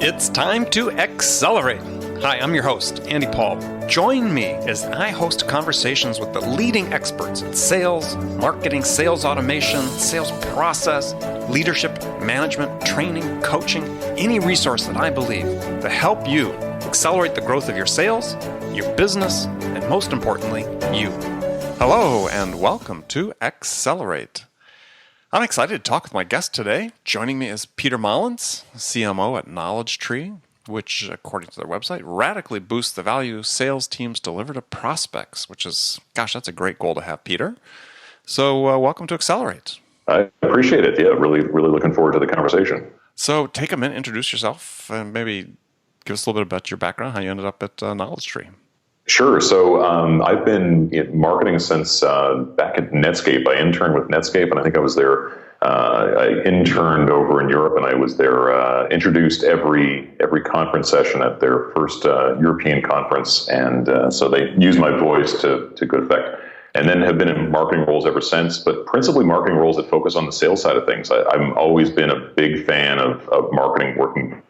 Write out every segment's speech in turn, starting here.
It's time to accelerate. Hi, I'm your host, Andy Paul. Join me as I host conversations with the leading experts in sales, marketing, sales automation, sales process, leadership, management, training, coaching, any resource that I believe to help you accelerate the growth of your sales, your business, and most importantly, you. Hello, and welcome to Accelerate. I'm excited to talk with my guest today. Joining me is Peter Mollins, CMO at KnowledgeTree, which, according to their website, radically boosts the value sales teams deliver to prospects, which is, that's a great goal to have, Peter. So welcome to Accelerate. I appreciate it. Yeah, really looking forward to the conversation. So take a minute, introduce yourself, and maybe give us a little bit about your background, how you ended up at KnowledgeTree. Sure. So I've been in marketing since back at Netscape. I interned with Netscape, and I think I was there. I interned over in Europe, and I was there. Introduced every conference session at their first European conference, and so they used my voice to good effect. And then have been in marketing roles ever since, but principally marketing roles that focus on the sales side of things. I've always been a big fan of marketing, working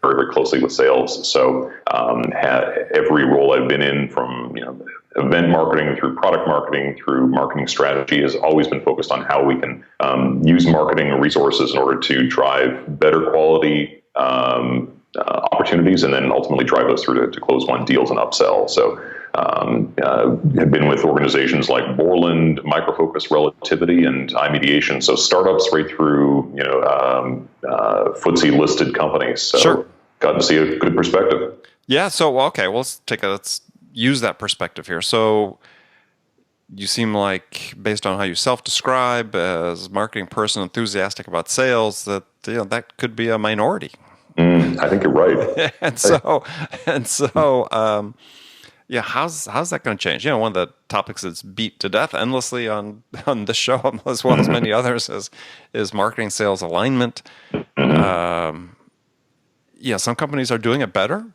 very closely with sales. So every role I've been in, from event marketing through product marketing through marketing strategy, has always been focused on how we can use marketing resources in order to drive better quality opportunities, and then ultimately drive those through to close won deals and upsell. So have been with organizations like Mollins, Micro Focus Relativity, and iMediation. So startups right through FTSE listed companies. So Sure. Got to see a good perspective. Yeah. So okay, let's use that perspective here. So you seem like, based on how you self-describe as a marketing person enthusiastic about sales, that that could be a minority. I think you're right. how's that going to change? One of the topics that's beat to death endlessly on this show, as well as many others, is marketing sales alignment. Some companies are doing it better,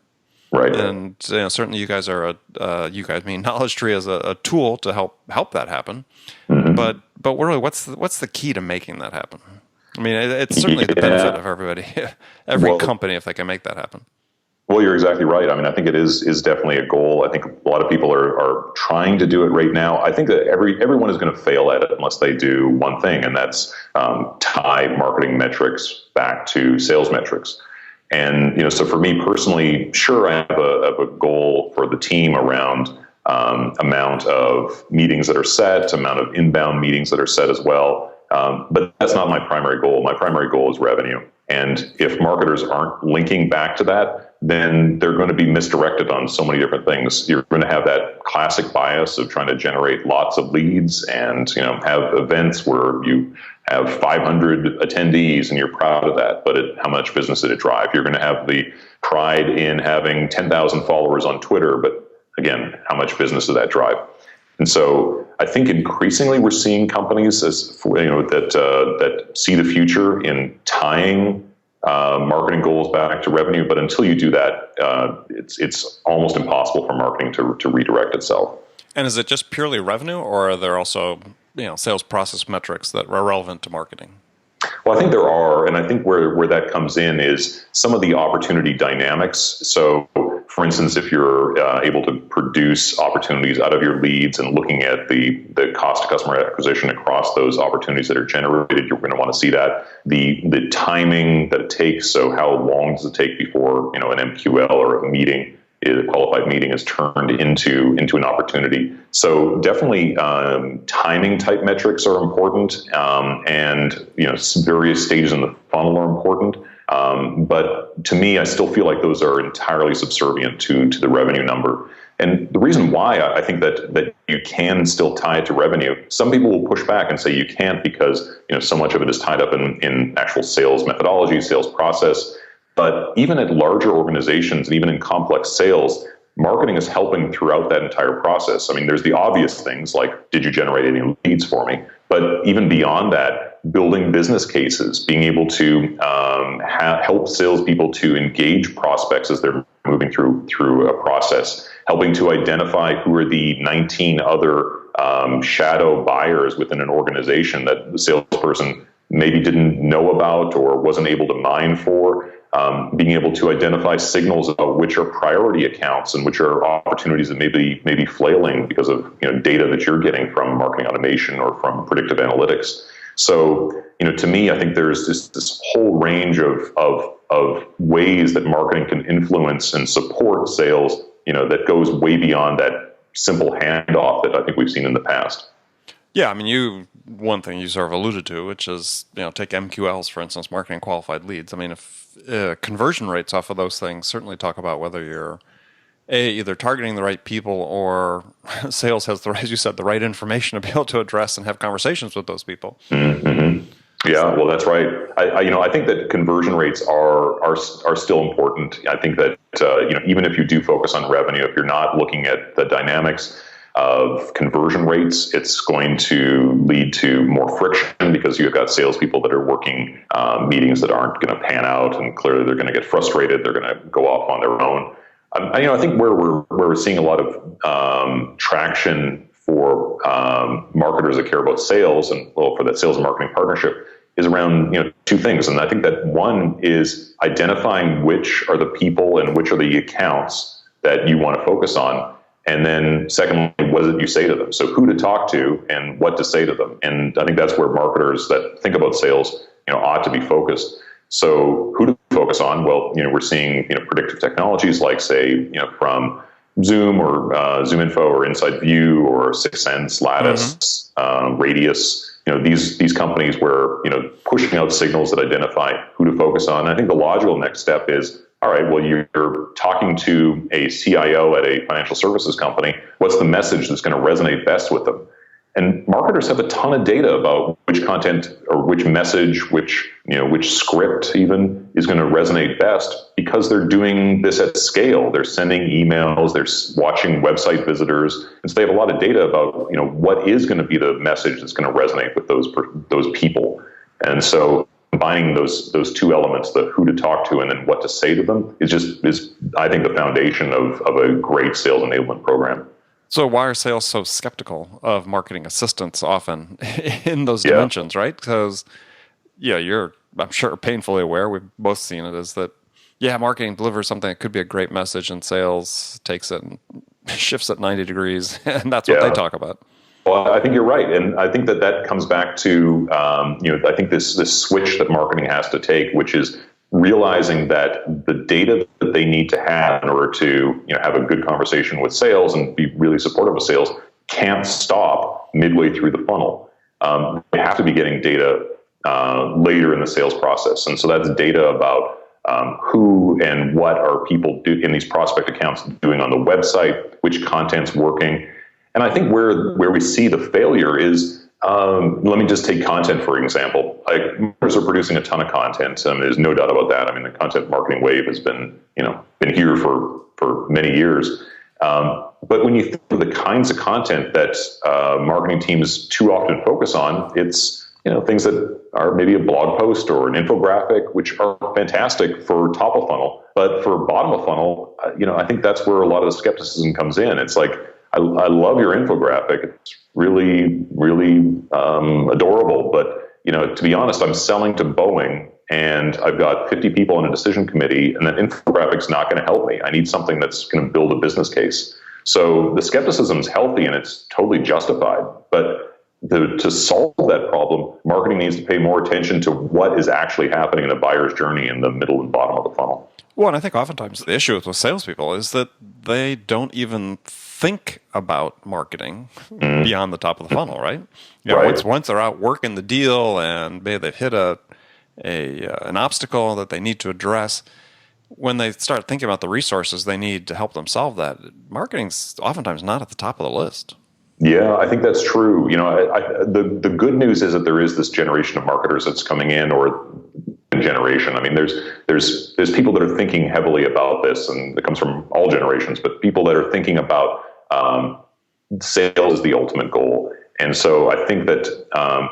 right? And certainly you guys are KnowledgeTree as a tool to help that happen. Mm-hmm. But really, what's the key to making that happen? I mean, it's certainly the benefit of everybody, every company, if they can make that happen. Well, you're exactly right. I mean, I think it is definitely a goal. I think a lot of people are trying to do it right now. I think that everyone is going to fail at it unless they do one thing, and that's tie marketing metrics back to sales metrics. And so for me personally, sure, I have a goal for the team around amount of meetings that are set, amount of inbound meetings that are set as well. But that's not my primary goal. My primary goal is revenue. And if marketers aren't linking back to that, then they're going to be misdirected on so many different things. You're going to have that classic bias of trying to generate lots of leads and have events where you have 500 attendees and you're proud of that, but how much business did it drive? You're going to have the pride in having 10,000 followers on Twitter, but again, how much business did that drive? And so I think increasingly we're seeing companies that see the future in tying marketing goals back to revenue. But until you do that, it's almost impossible for marketing to redirect itself. And is it just purely revenue, or are there also sales process metrics that are relevant to marketing? Well, I think there are, and I think where that comes in is some of the opportunity dynamics. So, for instance, if you're able to produce opportunities out of your leads and looking at the cost of customer acquisition across those opportunities that are generated, you're going to want to see that. The timing that it takes, so how long does it take before an MQL or a qualified meeting is turned into an opportunity. So definitely timing type metrics are important, and various stages in the funnel are important. But to me, I still feel like those are entirely subservient to the revenue number. And the reason why I think that you can still tie it to revenue, some people will push back and say you can't because so much of it is tied up in actual sales methodology, sales process. But even at larger organizations, and even in complex sales, marketing is helping throughout that entire process. I mean, there's the obvious things like, did you generate any leads for me? But even beyond that, building business cases, being able to help salespeople to engage prospects as they're moving through a process, helping to identify who are the 19 other shadow buyers within an organization that the salesperson maybe didn't know about or wasn't able to mine for. being able to identify signals about which are priority accounts and which are opportunities that may be flailing because of data that you're getting from marketing automation or from predictive analytics. So to me, I think there's this whole range of ways that marketing can influence and support sales, that goes way beyond that simple handoff that I think we've seen in the past. Yeah, I mean, one thing you sort of alluded to, which is, take MQLs, for instance, marketing qualified leads. I mean, if conversion rates off of those things certainly talk about whether you're either targeting the right people or sales has as you said, the right information to be able to address and have conversations with those people. Mm-hmm. Yeah, well, that's right. I think that conversion rates are still important. I think that even if you do focus on revenue, if you're not looking at the dynamics of conversion rates, it's going to lead to more friction because you've got salespeople that are working meetings that aren't going to pan out, and clearly they're going to get frustrated. They're going to go off on their own. I think where we're seeing a lot of traction for marketers that care about sales and for that sales and marketing partnership is around two things, and I think that one is identifying which are the people and which are the accounts that you want to focus on. And then secondly, what is it you say to them? So who to talk to and what to say to them. And I think that's where marketers that think about sales, ought to be focused. So who to focus on? Well, we're seeing, predictive technologies like, say, from Zoom or ZoomInfo or Inside View or 6 Sense, Lattice, Radius, these companies where, pushing out signals that identify who to focus on. And I think the logical next step is, all right, well, you're talking to a CIO at a financial services company. What's the message that's going to resonate best with them? And marketers have a ton of data about which content or which message, which script even is going to resonate best because they're doing this at scale. They're sending emails, they're watching website visitors, and so they have a lot of data about what is going to be the message that's going to resonate with those people. And so combining those two elements, the who to talk to and then what to say to them, is I think the foundation of a great sales enablement program. So why are sales so skeptical of marketing assistants often in those dimensions, right? Because you're, I'm sure, painfully aware, we've both seen it, is that marketing delivers something that could be a great message and sales takes it and shifts it 90 degrees and that's what they talk about. Well, I think you're right, and I think that comes back to I think this switch that marketing has to take, which is realizing that the data that they need to have in order to have a good conversation with sales and be really supportive of sales can't stop midway through the funnel. They have to be getting data later in the sales process, and so that's data about who and what are people in these prospect accounts doing on the website, which content's working. And I think where we see the failure is, let me just take content, for example. Marketers are producing a ton of content, and there's no doubt about that. I mean, the content marketing wave has been here for many years. But when you think of the kinds of content that marketing teams too often focus on, it's things that are maybe a blog post or an infographic, which are fantastic for top of funnel. But for bottom of funnel, I think that's where a lot of the skepticism comes in. It's like, I love your infographic. It's really, really adorable. But, to be honest, I'm selling to Boeing and I've got 50 people on a decision committee, and that infographic's not going to help me. I need something that's going to build a business case. So the skepticism is healthy and it's totally justified. But to solve that problem, marketing needs to pay more attention to what is actually happening in a buyer's journey in the middle and bottom of the funnel. Well, and I think oftentimes the issue with salespeople is that they don't even think about marketing beyond the top of the funnel, right? Once they're out working the deal and maybe they've hit an obstacle that they need to address, when they start thinking about the resources they need to help them solve that, marketing's oftentimes not at the top of the list. Yeah, I think that's true. The good news is that there is this generation of marketers that's coming in, or generation. I mean, there's people that are thinking heavily about this, and it comes from all generations, but people that are thinking about sales as the ultimate goal. And so I think that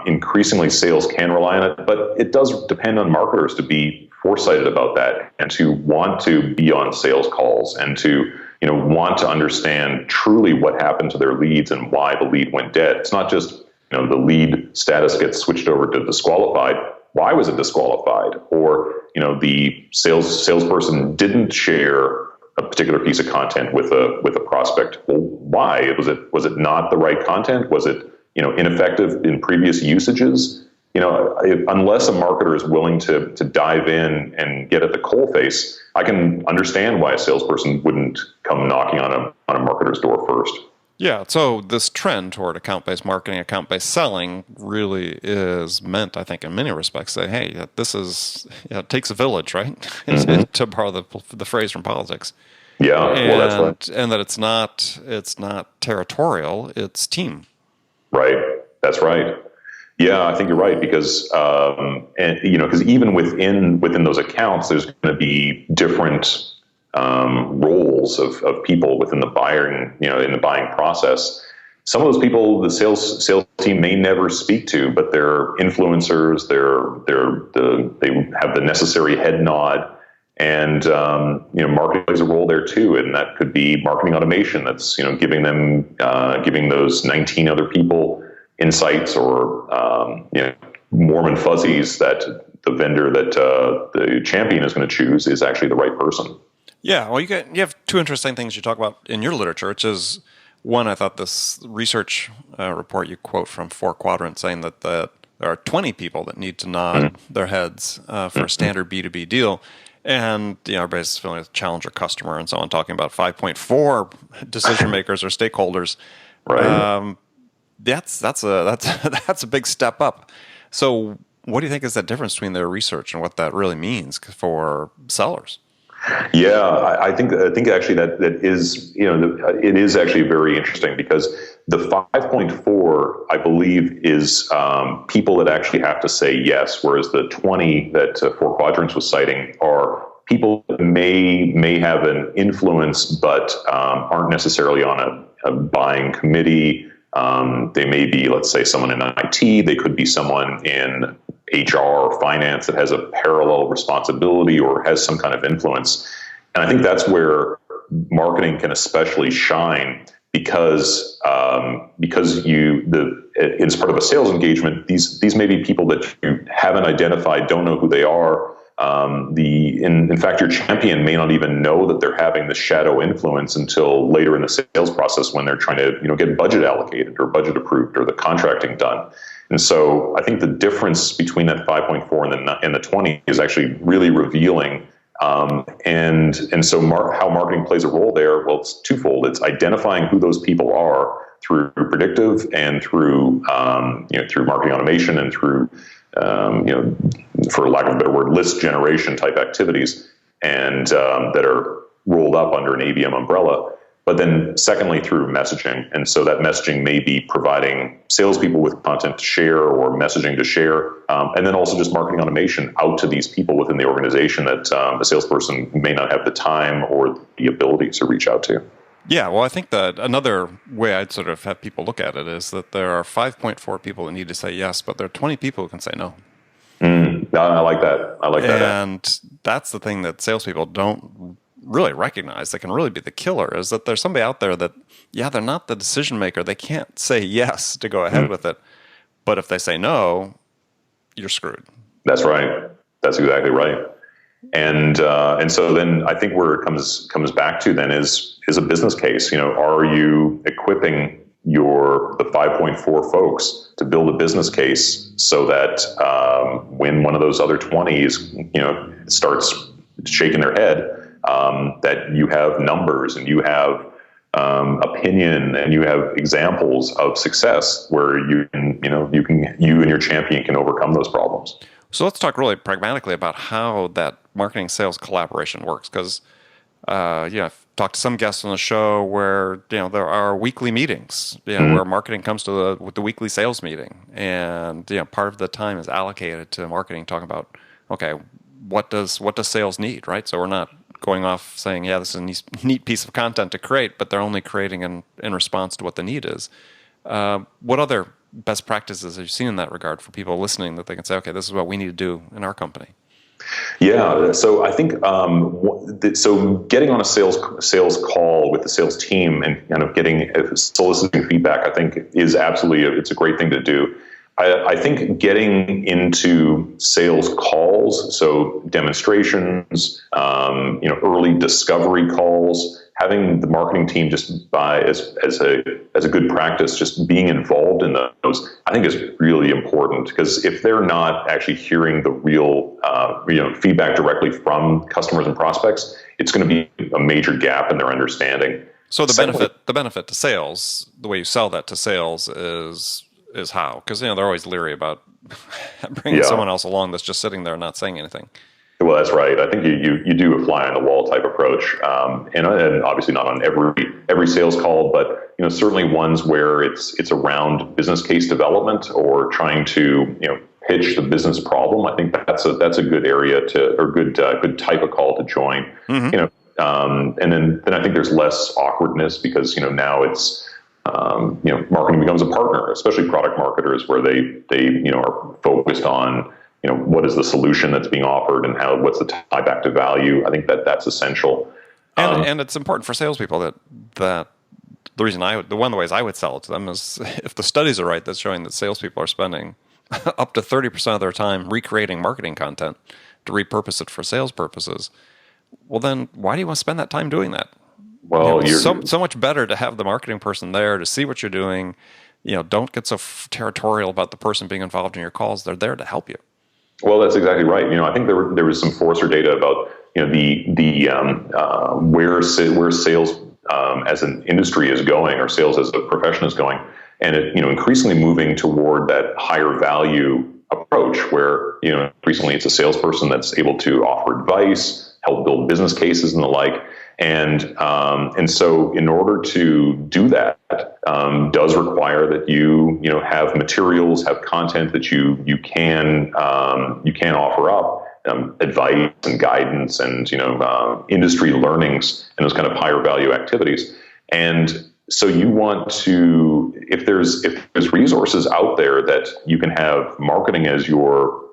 increasingly sales can rely on it, but it does depend on marketers to be foresighted about that and to want to be on sales calls and to want to understand truly what happened to their leads and why the lead went dead. It's not just the lead status gets switched over to disqualified. Why was it disqualified? Or the salesperson didn't share a particular piece of content with a prospect. Well, why? Was it not the right content? Was it ineffective in previous usages? Unless a marketer is willing to dive in and get at the coalface, I can understand why a salesperson wouldn't come knocking on a marketer's door first. Yeah, so this trend toward account-based marketing, account-based selling really is meant, I think, in many respects, say, hey, this is, it takes a village, right? Mm-hmm. To borrow the phrase from politics. Yeah, well, that's right. And that it's not territorial, it's team. Right, that's right. Yeah, I think you're right because because even within those accounts, there's going to be different roles of people within the buying in the buying process. Some of those people the sales team may never speak to, but they're influencers. They have the necessary head nod, and marketing plays a role there too. And that could be marketing automation. That's giving those 19 other people insights or warm and fuzzies that the vendor that the champion is going to choose is actually the right person. Yeah, well, you have two interesting things you talk about in your literature, which is one, I thought this research report you quote from 4 Quadrants saying that there are 20 people that need to nod their heads for a standard B2B deal. And everybody's familiar with challenger customer and so on, talking about 5.4 decision makers or stakeholders. Right. That's a big step up. So what do you think is that difference between their research and what that really means for sellers? Yeah, I think actually that is it is actually very interesting because the 5.4 I believe is people that actually have to say yes, whereas the 20 that 4 Quadrants was citing are people that may have an influence but aren't necessarily on a buying committee. They may be, let's say, someone in IT. They could be someone in HR or finance that has a parallel responsibility or has some kind of influence. And I think that's where marketing can especially shine because it's part of a sales engagement. These may be people that you haven't identified, don't know who they are. In fact, your champion may not even know that they're having the shadow influence until later in the sales process when they're trying to get budget allocated or budget approved or the contracting done. And so I think the difference between that 5.4 and the 20 is actually really revealing. And so how marketing plays a role there, well, it's twofold. It's identifying who those people are through predictive and through marketing automation and through for lack of a better word, list generation type activities, and that are rolled up under an ABM umbrella. But then secondly, through messaging. And so that messaging may be providing salespeople with content to share or messaging to share. And then also just marketing automation out to these people within the organization that the salesperson may not have the time or the ability to reach out to. Yeah, well, I think that another way I'd sort of have people look at it is that there are 5.4 people that need to say yes, but there are 20 people who can say no. I like that. And that's the thing that salespeople don't really recognize that can really be the killer, is that there's somebody out there that, they're not the decision maker. They can't say yes to go ahead with it. But if they say no, you're screwed. That's right. That's exactly right. And so then I think where it comes back to then is a business case. Are you equipping the 5.4 folks to build a business case so that when one of those other 20s starts shaking their head, that you have numbers and you have opinion and you have examples of success where you and your champion can overcome those problems. So let's talk really pragmatically about how that marketing sales collaboration works, because I've talked to some guests on the show where there are weekly meetings, where marketing comes to the weekly sales meeting, and part of the time is allocated to marketing, talking about what does sales need, right? So we're not going off saying this is a neat piece of content to create, but they're only creating in response to what the need is. What other best practices have you seen in that regard for people listening that they can say, okay, this is what we need to do in our company? Yeah, so I think getting on a sales call with the sales team and kind of soliciting feedback, I think is absolutely it's a great thing to do. I think getting into sales calls, so demonstrations, early discovery calls, having the marketing team just as a good practice, just being involved in those, I think is really important, because if they're not actually hearing the real feedback directly from customers and prospects, it's going to be a major gap in their understanding. So the benefit to sales, the way you sell that to sales is how? Because they're always leery about bringing someone else along that's just sitting there and not saying anything. Well, that's right. I think you do a fly on the wall type approach, and obviously not on every sales call, but certainly ones where it's around business case development or trying to pitch the business problem. I think that's a good area good type of call to join. Mm-hmm. And then I think there's less awkwardness, because now it's marketing becomes a partner, especially product marketers, where they are focused on what is the solution that's being offered and what's the tie back to value. I think that's essential. And it's important for salespeople that the reason one of the ways I would sell it to them is, if the studies are right, that's showing that salespeople are spending up to 30% of their time recreating marketing content to repurpose it for sales purposes. Well, then why do you want to spend that time doing that? Well, so much better to have the marketing person there to see what you're doing. Don't get so territorial about the person being involved in your calls. They're there to help you. Well, that's exactly right. I think there was some Forrester data about where sales as an industry is going, or sales as a profession is going, and it increasingly moving toward that higher value approach, where increasingly it's a salesperson that's able to offer advice, help build business cases and the like. And so in order to do that, does require that you have materials, have content that you can offer up, advice and guidance and industry learnings and those kind of higher value activities. And so you want to, if there's resources out there that you can have marketing as your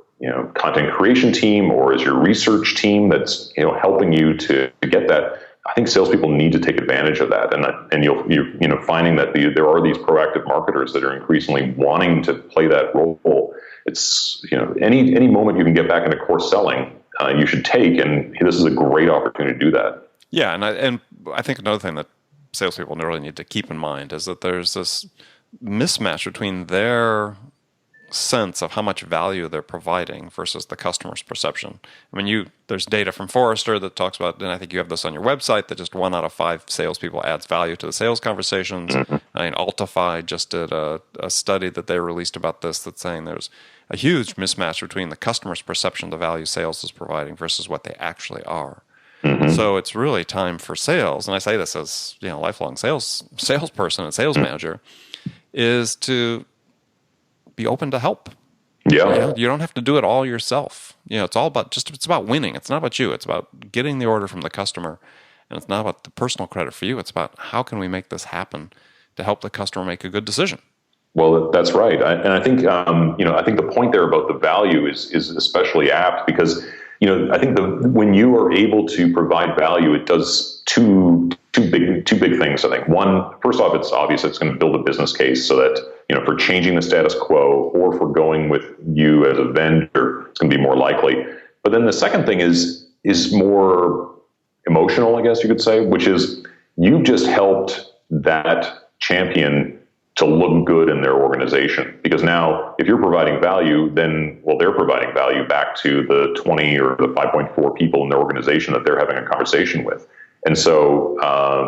content creation team, or as your research team that's helping you to get that. I think salespeople need to take advantage of that, and you're finding that there are these proactive marketers that are increasingly wanting to play that role. It's any moment you can get back into core selling, you should take, and this is a great opportunity to do that. Yeah, and I think another thing that salespeople really need to keep in mind is that there's this mismatch between their sense of how much value they're providing versus the customer's perception. I mean, there's data from Forrester that talks about, and I think you have this on your website, that just 1 out of 5 salespeople adds value to the sales conversations. Mm-hmm. I mean, Altify just did a study that they released about this, that's saying there's a huge mismatch between the customer's perception of the value sales is providing versus what they actually are. Mm-hmm. So it's really time for sales, and I say this as lifelong salesperson and sales manager, is to be open to help. Yeah. You don't have to do it all yourself. It's all about it's about winning. It's not about you. It's about getting the order from the customer. And it's not about the personal credit for you. It's about how can we make this happen to help the customer make a good decision. Well, that's right. And I think, I think the point there about the value is especially apt, because, I think when you are able to provide value, it does two big things. I think one, first off, it's obvious it's going to build a business case, so that, for changing the status quo, or for going with you as a vendor, it's going to be more likely. But then the second thing is more emotional, I guess you could say, which is you've just helped that champion to look good in their organization. Because now, if you're providing value, then, they're providing value back to the 20 or the 5.4 people in their organization that they're having a conversation with. And so,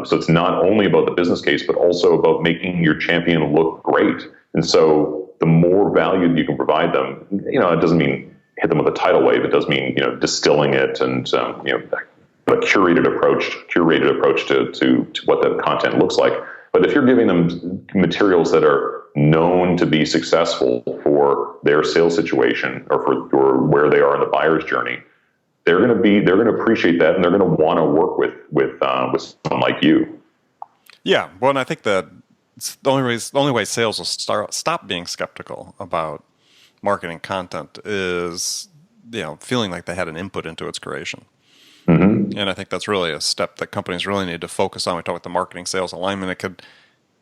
it's not only about the business case, but also about making your champion look great. And so the more value that you can provide them, it doesn't mean hit them with a tidal wave. It does mean, distilling it and, a curated approach to what the content looks like. But if you're giving them materials that are known to be successful for their sales situation, or for where they are in the buyer's journey, they're going to appreciate that, and they're going to want to work with someone like you. Yeah, well, and I think that the only way sales will stop being skeptical about marketing content is feeling like they had an input into its creation. Mm-hmm. And I think that's really a step that companies really need to focus on. We talk about the marketing sales alignment.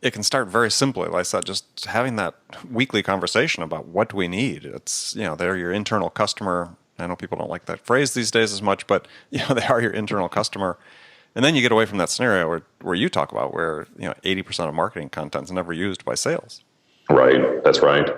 it can start very simply, like I said, just having that weekly conversation about what do we need. It's, they're your internal customer. I know people don't like that phrase these days as much, but they are your internal customer. And then you get away from that scenario where you talk about where 80% of marketing content is never used by sales. Right. That's right.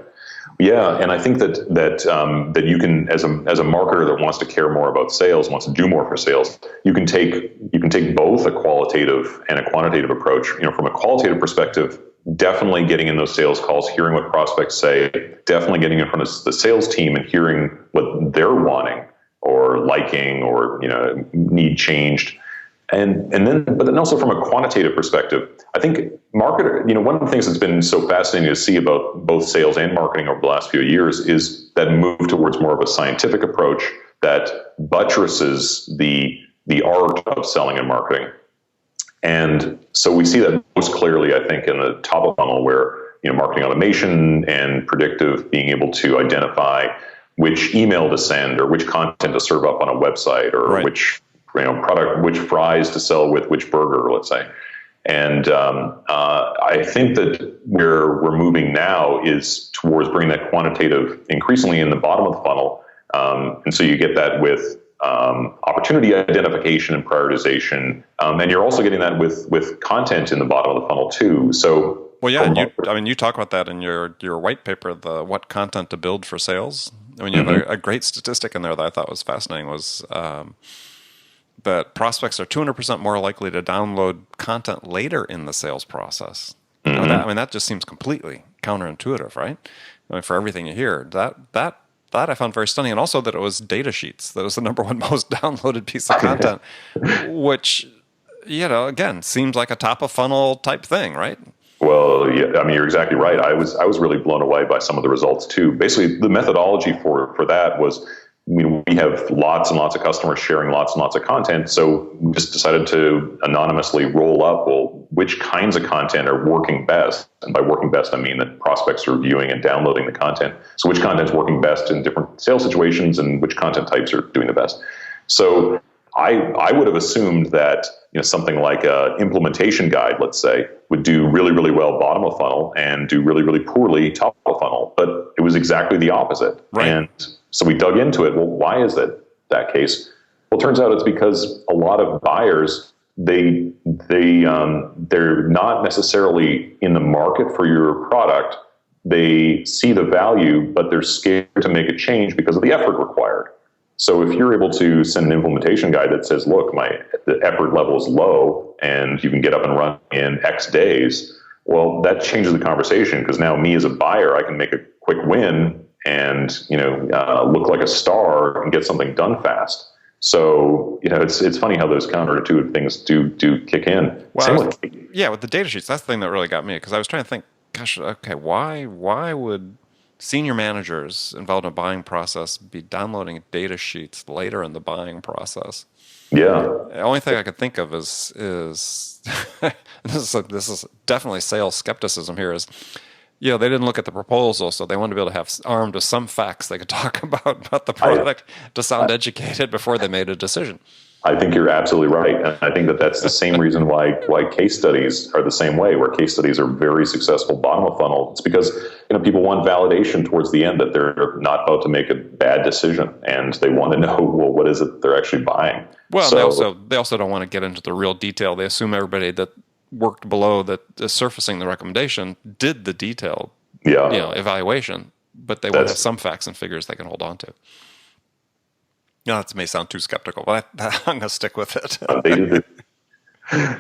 Yeah, and I think that you can, as a marketer that wants to care more about sales, wants to do more for sales, you can take both a qualitative and a quantitative approach. From a qualitative perspective, definitely getting in those sales calls, hearing what prospects say, definitely getting in front of the sales team and hearing what they're wanting or liking or need changed. But then also from a quantitative perspective, I think marketer, one of the things that's been so fascinating to see about both sales and marketing over the last few years is that move towards more of a scientific approach that buttresses the art of selling and marketing. And so we see that most clearly, I think, in the top of funnel where, marketing automation and predictive, being able to identify which email to send or which content to serve up on a website or right. which product, which fries to sell with which burger, let's say. And I think that where we're moving now is towards bringing that quantitative increasingly in the bottom of the funnel. And so you get that with opportunity identification and prioritization. And you're also getting that with content in the bottom of the funnel too. So, well, yeah, you talk about that in your white paper, the what content to build for sales. I mean, you have a great statistic in there that I thought was fascinating was that prospects are 200% more likely to download content later in the sales process. That just seems completely counterintuitive, right? For everything you hear, that I found very stunning, and also that it was data sheets. That was the number one most downloaded piece of content, which, again, seems like a top of funnel type thing, right? Well, yeah, you're exactly right. I was really blown away by some of the results too. Basically, the methodology for that was, we have lots and lots of customers sharing lots and lots of content. So we just decided to anonymously roll up, which kinds of content are working best. And by working best, I mean that prospects are viewing and downloading the content. So which content is working best in different sales situations and which content types are doing the best. So I would have assumed that something like a implementation guide, let's say, would do really, really well bottom of funnel and do really, really poorly top of funnel. But it was exactly the opposite. Right. And so we dug into it. Well, why is that case? Well, it turns out it's because a lot of buyers, they're not necessarily in the market for your product. They see the value, but they're scared to make a change because of the effort required. So if you're able to send an implementation guide that says, look, the effort level is low and you can get up and run in X days, well, that changes the conversation because now me as a buyer, I can make a quick win and look like a star and get something done fast. So it's funny how those counterintuitive things do kick in. Well, with the data sheets, that's the thing that really got me because I was trying to think, gosh, okay, why would senior managers involved in a buying process be downloading data sheets later in the buying process? Yeah. The only thing I could think of is this is definitely sales skepticism here is, they didn't look at the proposal, so they wanted to be able to have armed with some facts they could talk about the product to sound educated before they made a decision. I think you're absolutely right. And I think that's the same reason why case studies are the same way, where case studies are very successful bottom of funnel. It's because people want validation towards the end that they're not about to make a bad decision, and they want to know, well, what is it they're actually buying? Well, they also don't want to get into the real detail. They assume everybody that worked below that is surfacing the recommendation did the detailed evaluation, but they want to have some facts and figures they can hold on to. That may sound too skeptical, but I'm going to stick with it.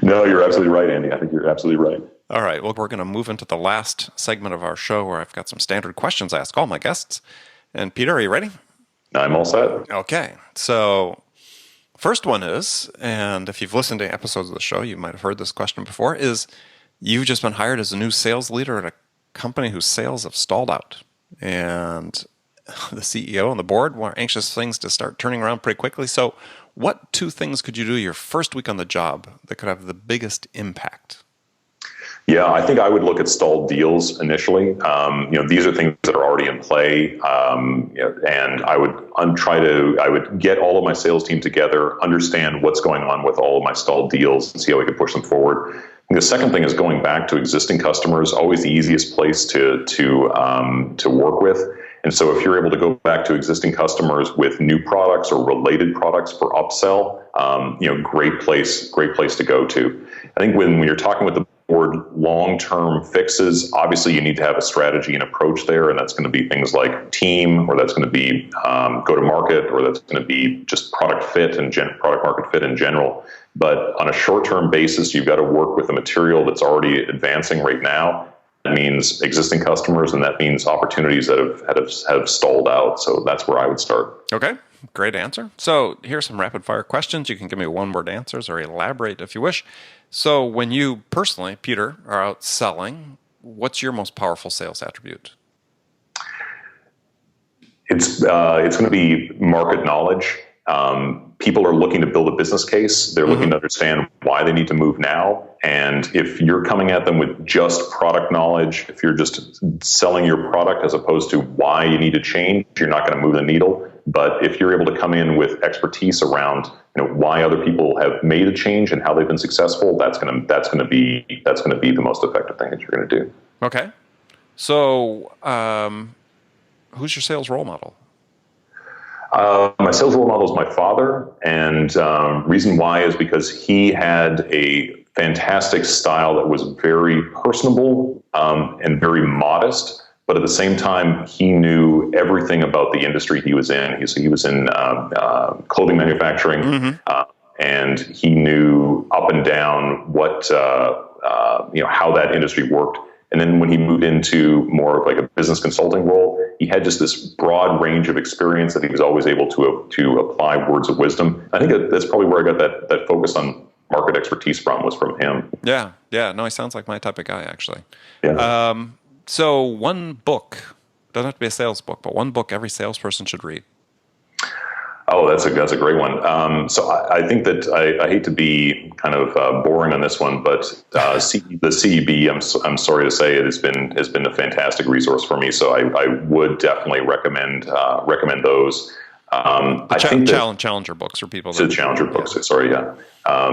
No, you're absolutely right, Andy. I think you're absolutely right. All right. Well, we're going to move into the last segment of our show where I've got some standard questions I ask all my guests. And Peter, are you ready? I'm all set. Okay. So first one is, and if you've listened to episodes of the show, you might have heard this question before, is you've just been hired as a new sales leader at a company whose sales have stalled out. And the CEO and the board want anxious things to start turning around pretty quickly. So what two things could you do your first week on the job that could have the biggest impact? Yeah, I think I would look at stalled deals initially. These are things that are already in play, and I would get all of my sales team together, understand what's going on with all of my stalled deals, and see how we can push them forward. The second thing is going back to existing customers, always the easiest place to work with. And so if you're able to go back to existing customers with new products or related products for upsell, great place to go to. I think when you're talking with the board long-term fixes, obviously you need to have a strategy and approach there, and that's going to be things like team, or that's going to be go-to-market, or that's going to be just product market fit in general. But on a short-term basis, you've got to work with the material that's already advancing right now. That means existing customers, and that means opportunities that have stalled out. So that's where I would start. Okay, great answer. So here's some rapid-fire questions. You can give me one-word answers or elaborate if you wish. So when you personally, Peter, are out selling, what's your most powerful sales attribute? It's going to be market knowledge. People are looking to build a business case. They're looking to understand why they need to move now. And if you're coming at them with just product knowledge, if you're just selling your product as opposed to why you need to change, you're not going to move the needle. But if you're able to come in with expertise around why other people have made a change and how they've been successful, that's going to be the most effective thing that you're going to do. Okay. So who's your sales role model? My sales role model is my father, and reason why is because he had a fantastic style that was very personable and very modest, but at the same time, he knew everything about the industry he was in. He was in clothing manufacturing, and he knew up and down what how that industry worked. And then when he moved into more of like a business consulting role, he had just this broad range of experience that he was always able to apply words of wisdom. I think that's probably where I got that focus on market expertise was from him. Yeah. No, he sounds like my type of guy, actually. Yeah. So one book, doesn't have to be a sales book, but one book every salesperson should read. Oh, that's a great one. So I think that I hate to be kind of boring on this one, but the CEB, I'm sorry to say, it has been a fantastic resource for me. So I would definitely recommend those. Challenger books for people. The Challenger books. Sorry, yeah.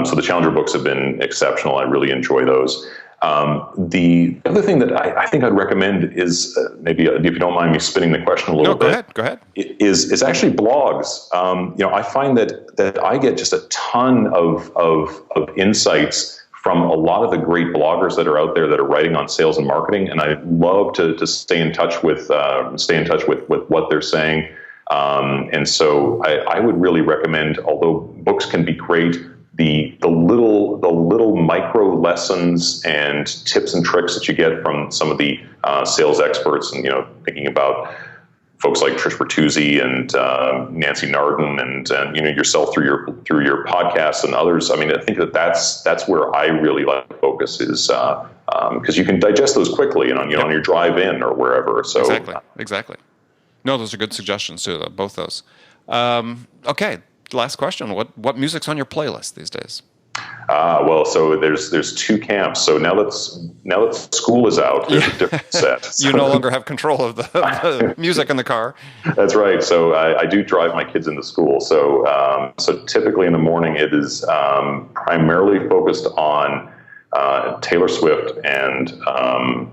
So the Challenger books have been exceptional. I really enjoy those. The other thing that I think I'd recommend is maybe if you don't mind me spinning the question a little bit. Go ahead. Is actually blogs. I find that I get just a ton of insights from a lot of the great bloggers that are out there that are writing on sales and marketing, and I love to stay in touch with what they're saying. And so I would really recommend, although books can be great, the little micro lessons and tips and tricks that you get from some of the sales experts, and thinking about folks like Trish Bertuzzi and Nancy Nardin, and yourself through your podcasts and others. I mean, I think that's where I really like to focus, is because you can digest those quickly on your drive in or wherever. So exactly. No, those are good suggestions too. Both those. Okay. Last question. What music's on your playlist these days? Well, so there's two camps. So now that school is out, there's a different set. You no longer have control of the music in the car. That's right. So I do drive my kids into school. So typically in the morning it is primarily focused on Taylor Swift and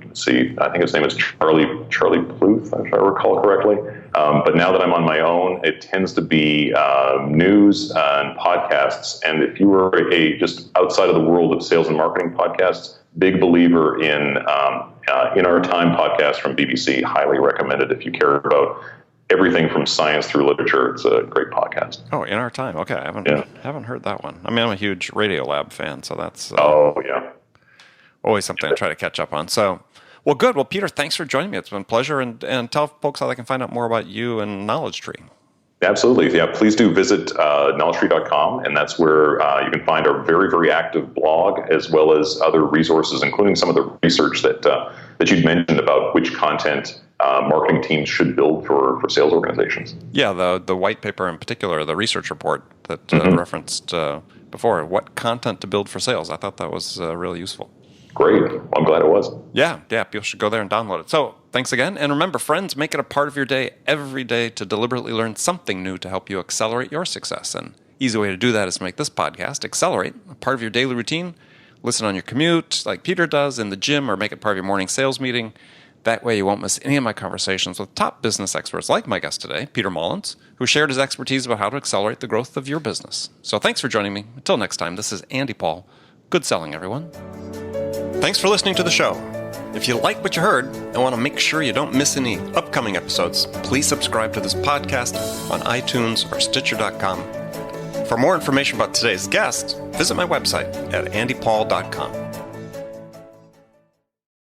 let's see, I think his name is Charlie Pluth, if I recall correctly. But now that I'm on my own, it tends to be news and podcasts. And if you were just outside of the world of sales and marketing podcasts, big believer in Our Time podcast from BBC. Highly recommended if you care about everything from science through literature. It's a great podcast. Oh, In Our Time. Okay, I haven't heard that one. I mean, I'm a huge Radiolab fan, so that's always something I try to catch up on. So, well, good. Well, Peter, thanks for joining me. It's been a pleasure, and tell folks how they can find out more about you and KnowledgeTree. Absolutely. Yeah, please do visit KnowledgeTree.com, and that's where you can find our very, very active blog, as well as other resources, including some of the research that you'd mentioned about which content marketing teams should build for sales organizations. Yeah, the white paper in particular, the research report that referenced before, what content to build for sales. I thought that was really useful. Great. Well, I'm glad it was. Yeah, people should go there and download it. So thanks again. And remember, friends, make it a part of your day every day to deliberately learn something new to help you accelerate your success. And easy way to do that is to make this podcast, Accelerate, a part of your daily routine. Listen on your commute, like Peter does, in the gym, or make it part of your morning sales meeting. That way you won't miss any of my conversations with top business experts like my guest today, Peter Mollins, who shared his expertise about how to accelerate the growth of your business. So thanks for joining me. Until next time, this is Andy Paul. Good selling, everyone. Thanks for listening to the show. If you like what you heard and want to make sure you don't miss any upcoming episodes, please subscribe to this podcast on iTunes or Stitcher.com. For more information about today's guest, visit my website at andypaul.com.